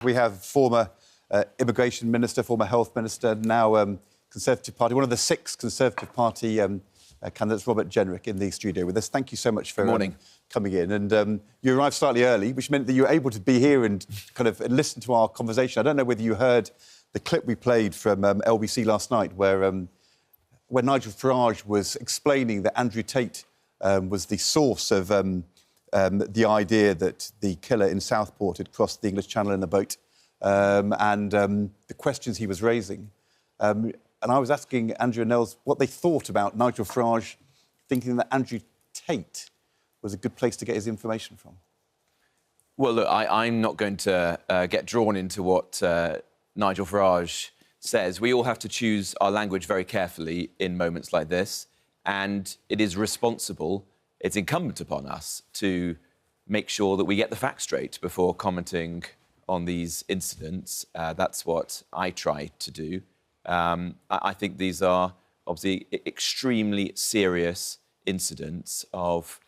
We have former Immigration Minister, former Health Minister, now Conservative Party, one of the 6 Conservative Party candidates, Robert Jenrick, in the studio with us. Thank you so much for coming in. And you arrived slightly early, which meant that you were able to be here and kind of listen to our conversation. I don't know whether you heard the clip we played from LBC last night where Nigel Farage was explaining that Andrew Tate was the source of the idea that the killer in Southport had crossed the English Channel in a boat and the questions he was raising. And I was asking Andrew and Nels what they thought about Nigel Farage thinking that Andrew Tate was a good place to get his information from. Well, look, I'm not going to get drawn into what Nigel Farage says. We all have to choose our language very carefully in moments like this, and it is responsible, it's incumbent upon us to make sure that we get the facts straight before commenting on these incidents. That's what I try to do. I think these are obviously extremely serious incidents of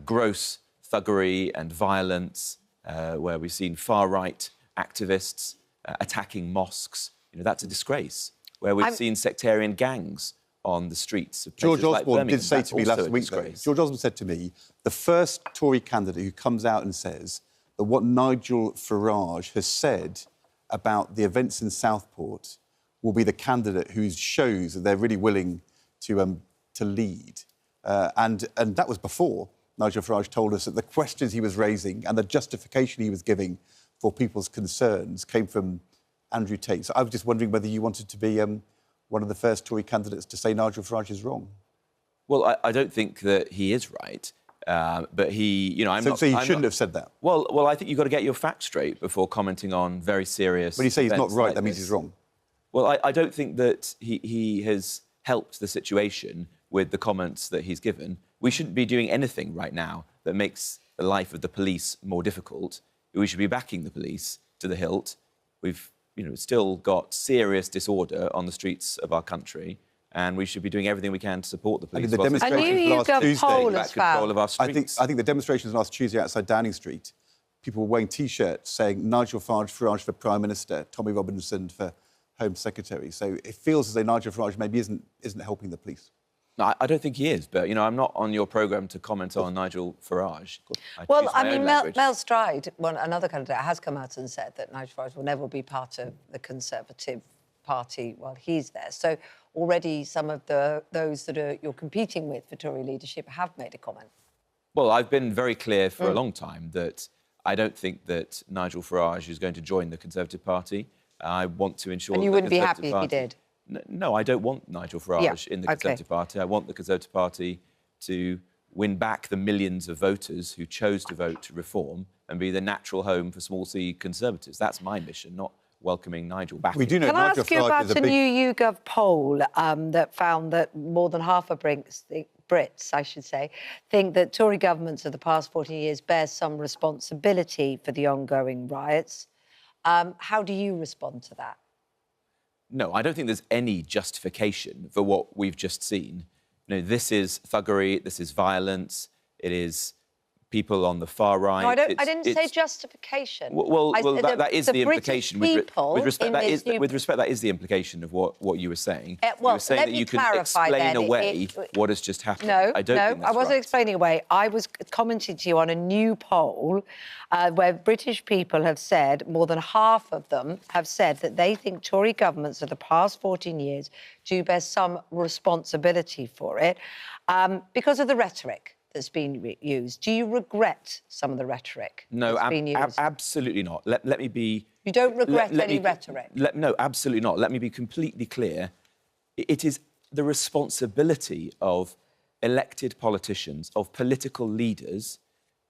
gross thuggery and violence, where we've seen far-right activists attacking mosques. You know, that's a disgrace. Where we've seen sectarian gangs on the streets of places George Osborne did say to me last week, George Osborne said to me, the first Tory candidate who comes out and says that what Nigel Farage has said about the events in Southport will be the candidate who shows that they're really willing to lead. And that was before Nigel Farage told us that the questions he was raising and the justification he was giving for people's concerns came from Andrew Tate. So I was just wondering whether you wanted to be one of the first Tory candidates to say Nigel Farage is wrong. Well, I don't think that he is right, but he, you know, So you shouldn't have said that? Well, I think you've got to get your facts straight before commenting on very serious. When you say he's not right, like that means he's wrong. Well, I don't think that he has helped the situation with the comments that he's given. We shouldn't be doing anything right now that makes the life of the police more difficult. We should be backing the police to the hilt. We've, you know, still got serious disorder on the streets of our country, and we should be doing everything we can to support the police. I think the demonstrations last Tuesday back control of our streets. I think the demonstrations last Tuesday outside Downing Street, people were wearing T-shirts saying Nigel Farage for Prime Minister, Tommy Robinson for Home Secretary. So it feels as though Nigel Farage maybe isn't helping the police. No, I don't think he is, but, you know, I'm not on your programme to comment on Nigel Farage. Well, I mean, Mel Stride, another candidate, has come out and said that Nigel Farage will never be part of the Conservative Party while he's there. So already some of those that you're competing with for Tory leadership have made a comment. Well, I've been very clear for a long time that I don't think that Nigel Farage is going to join the Conservative Party. I want to ensure... And you wouldn't be happy if he did? No, I don't want Nigel Farage in the Conservative Party. I want the Conservative Party to win back the millions of voters who chose to vote to reform and be the natural home for small C Conservatives. That's my mission, not welcoming Nigel back. We do know Can I ask you about a new YouGov poll that found that more than half of Brits, I should say, think that Tory governments of the past 40 years bear some responsibility for the ongoing riots. How do you respond to that? No, I don't think there's any justification for what we've just seen. You know, this is thuggery, this is violence, it is people on the far right. No, I didn't say justification. Well, that is the implication. With respect, that is the implication of what you were saying. Well, you were saying that you can explain away what has just happened. No, I don't think that's I wasn't explaining away. I was commenting to you on a new poll where British people have said, more than half of them have said that they think Tory governments of the past 14 years do bear some responsibility for it because of the rhetoric that's been used. Do you regret some of the rhetoric that's been used? Absolutely not. Let me be... You don't regret any rhetoric? No, absolutely not. Let me be completely clear. It is the responsibility of elected politicians, of political leaders,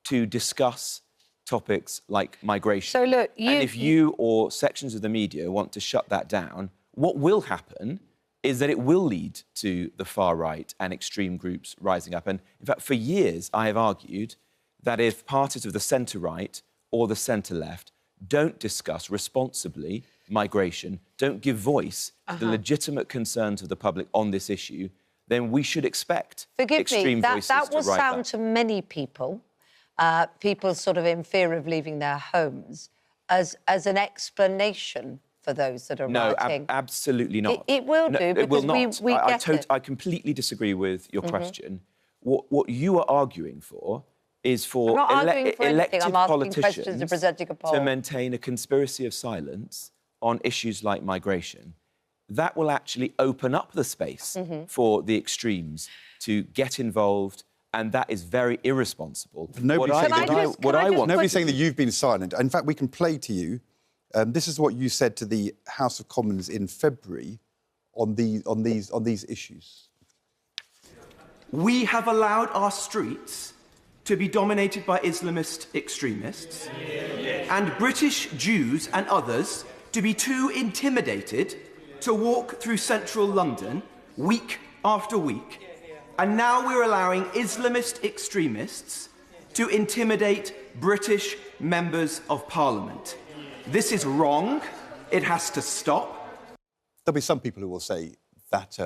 to discuss topics like migration. So, look, and if you or sections of the media want to shut that down, what will happen is that it will lead to the far right and extreme groups rising up. And, in fact, for years I have argued that if parties of the centre-right or the centre-left don't discuss responsibly migration, don't give voice to the legitimate concerns of the public on this issue, then we should expect extreme voices to rise up. That will sound to many people, people sort of in fear of leaving their homes, as an explanation for those that are writing? No, absolutely not. It will do, because it will not. we get it. I completely disagree with your question. What you are arguing for is for elected politicians to maintain a conspiracy of silence on issues like migration. That will actually open up the space for the extremes to get involved, and that is very irresponsible. Nobody's saying that you've been silent. In fact, we can play to you. This is what you said to the House of Commons in February on these issues. We have allowed our streets to be dominated by Islamist extremists, and British Jews and others to be too intimidated to walk through central London week after week. And now we're allowing Islamist extremists to intimidate British members of Parliament. This is wrong. It has to stop. There'll be some people who will say that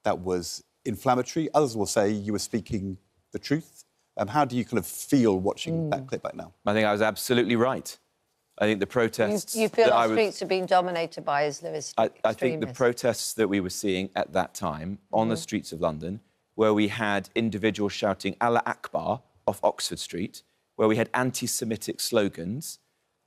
that was inflammatory. Others will say you were speaking the truth. How do you kind of feel watching that clip back now? I think I was absolutely right. I think the protests... You feel our streets are being dominated by Islamist extremists? I think the protests that we were seeing at that time on the streets of London, where we had individuals shouting Allah Akbar off Oxford Street, where we had anti-Semitic slogans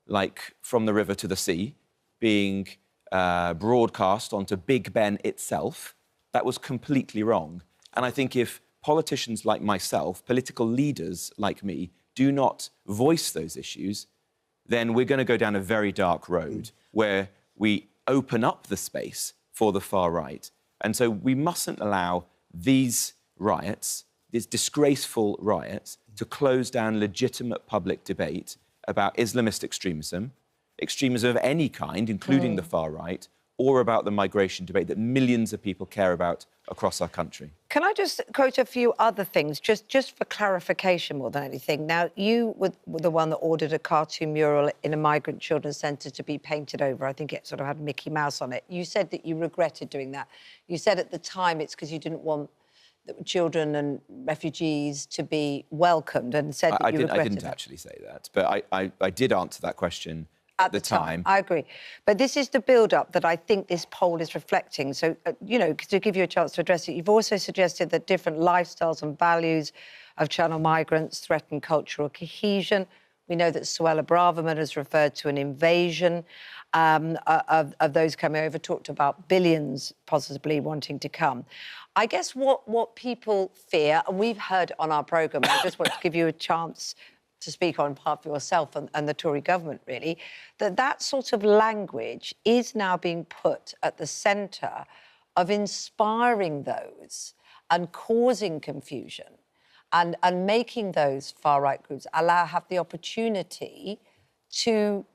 like from the river to the sea being broadcast onto Big Ben itself, that was completely wrong. And I think if politicians like myself, political leaders like me, do not voice those issues, then we're going to go down a very dark road where we open up the space for the far right. And so we mustn't allow these riots, these disgraceful riots, to close down legitimate public debate about Islamist extremism, extremism of any kind, including the far right, or about the migration debate that millions of people care about across our country. Can I just quote a few other things, just for clarification more than anything? Now, you were the one that ordered a cartoon mural in a migrant children's centre to be painted over. I think it sort of had Mickey Mouse on it. You said that you regretted doing that. You said at the time it's because you didn't want children and refugees to be welcomed, and said that you regretted I didn't actually say that, but I did answer that question at the time. I agree. But this is the build-up that I think this poll is reflecting. So, you know, to give you a chance to address it, you've also suggested that different lifestyles and values of channel migrants threaten cultural cohesion. We know that Suella Braverman has referred to an invasion of those coming over, talked about billions possibly wanting to come. I guess what people fear, and we've heard on our programme, I just want to give you a chance to speak on behalf of yourself and the Tory government, really, that sort of language is now being put at the centre of inspiring those and causing confusion and making those far-right groups have the opportunity to,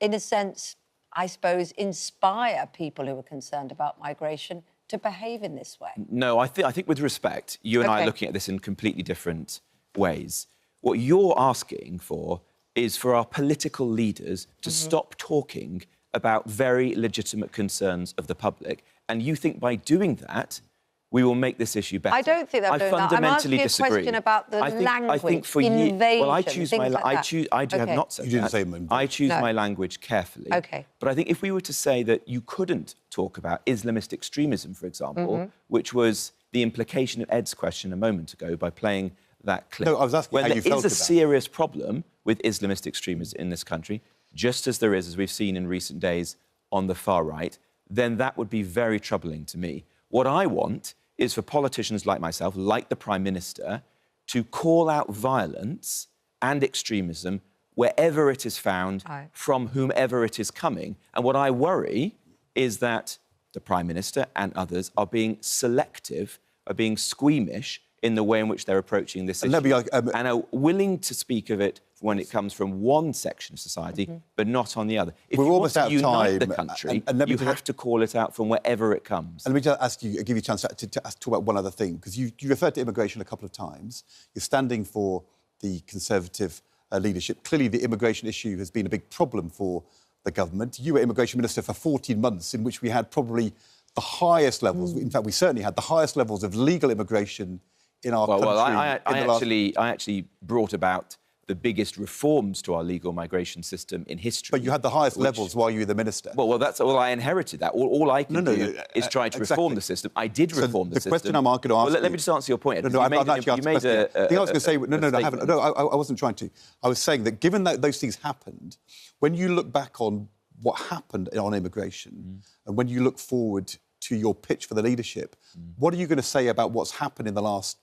in a sense, I suppose, inspire people who are concerned about migration to behave in this way. No, I think with respect, you and I are looking at this in completely different ways. What you're asking for is for our political leaders to stop talking about very legitimate concerns of the public. And you think by doing that, we will make this issue better. I don't think they're doing that. I'm asking a question about the language, I think for invasion, well, I choose my... like I have not said you didn't that. Say them. I choose my language carefully. OK. But I think if we were to say that you couldn't talk about Islamist extremism, for example, which was the implication of Ed's question a moment ago by playing that clip. No, I was asking how you felt about it. There is a serious problem with Islamist extremism in this country, just as there is, as we've seen in recent days, on the far right, then that would be very troubling to me. What I want is for politicians like myself, like the Prime Minister, to call out violence and extremism wherever it is found, from whomever it is coming. And what I worry is that the Prime Minister and others are being selective, are being squeamish in the way in which they're approaching this issue, and are willing to speak of it when it comes from one section of society, but not on the other. If we're you almost want to out of unite time, the country, and you have to call it out from wherever it comes. And let me just give you a chance to talk about one other thing, because you referred to immigration a couple of times. You're standing for the Conservative leadership. Clearly, the immigration issue has been a big problem for the government. You were Immigration Minister for 14 months, in which we had probably the highest levels, in fact, we certainly had the highest levels of legal immigration in our country. I actually brought about the biggest reforms to our legal migration system in history. But you had the highest levels while you were the minister. Well, that's all. I inherited that. All I can do is try to reform the system. I did reform the system. The question I'm going to ask let me just answer your point. No, I was going to say, I wasn't trying to. I was saying that given that those things happened, when you look back on what happened on immigration and when you look forward to your pitch for the leadership, what are you going to say about what's happened in the last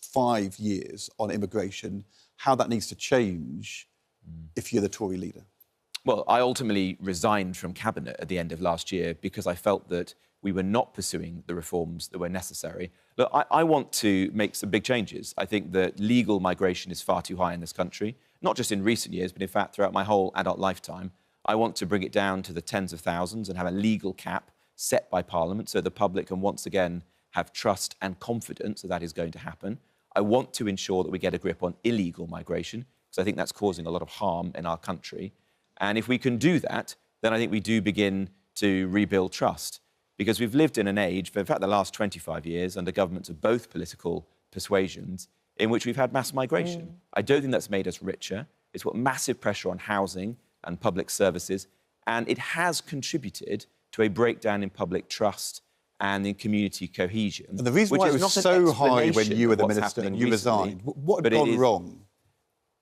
5 years on immigration, how that needs to change if you're the Tory leader? Well, I ultimately resigned from Cabinet at the end of last year because I felt that we were not pursuing the reforms that were necessary. Look, I want to make some big changes. I think that legal migration is far too high in this country, not just in recent years, but in fact throughout my whole adult lifetime. I want to bring it down to the tens of thousands and have a legal cap set by Parliament so the public can once again have trust and confidence that that is going to happen. I want to ensure that we get a grip on illegal migration, because I think that's causing a lot of harm in our country. And if we can do that, then I think we do begin to rebuild trust. Because we've lived in an age, for in fact the last 25 years, under governments of both political persuasions, in which we've had mass migration. I don't think that's made us richer. It's put massive pressure on housing and public services, and it has contributed to a breakdown in public trust and in community cohesion. And the reason why it was so high when you were the minister and you resigned, what had gone wrong?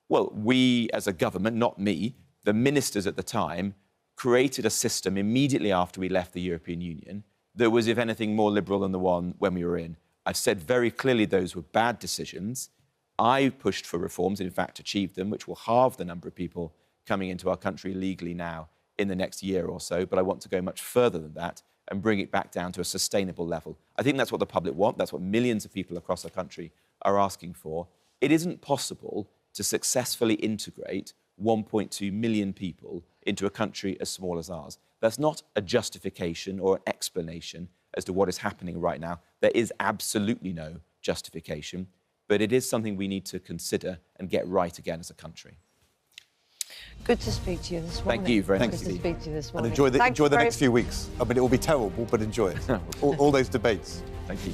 Well, we as a government, not me, the ministers at the time, created a system immediately after we left the European Union that was, if anything, more liberal than the one when we were in. I've said very clearly those were bad decisions. I pushed for reforms, and in fact achieved them, which will halve the number of people coming into our country legally now in the next year or so. But I want to go much further than that and bring it back down to a sustainable level. I think that's what the public want. That's what millions of people across the country are asking for. It isn't possible to successfully integrate 1.2 million people into a country as small as ours. That's not a justification or an explanation as to what is happening right now. There is absolutely no justification, but it is something we need to consider and get right again as a country. Good to speak to you this morning. Thank you very much. Good to speak to you this morning. And enjoy the next few weeks. I mean, it will be terrible, but enjoy it. all those debates. Thank you.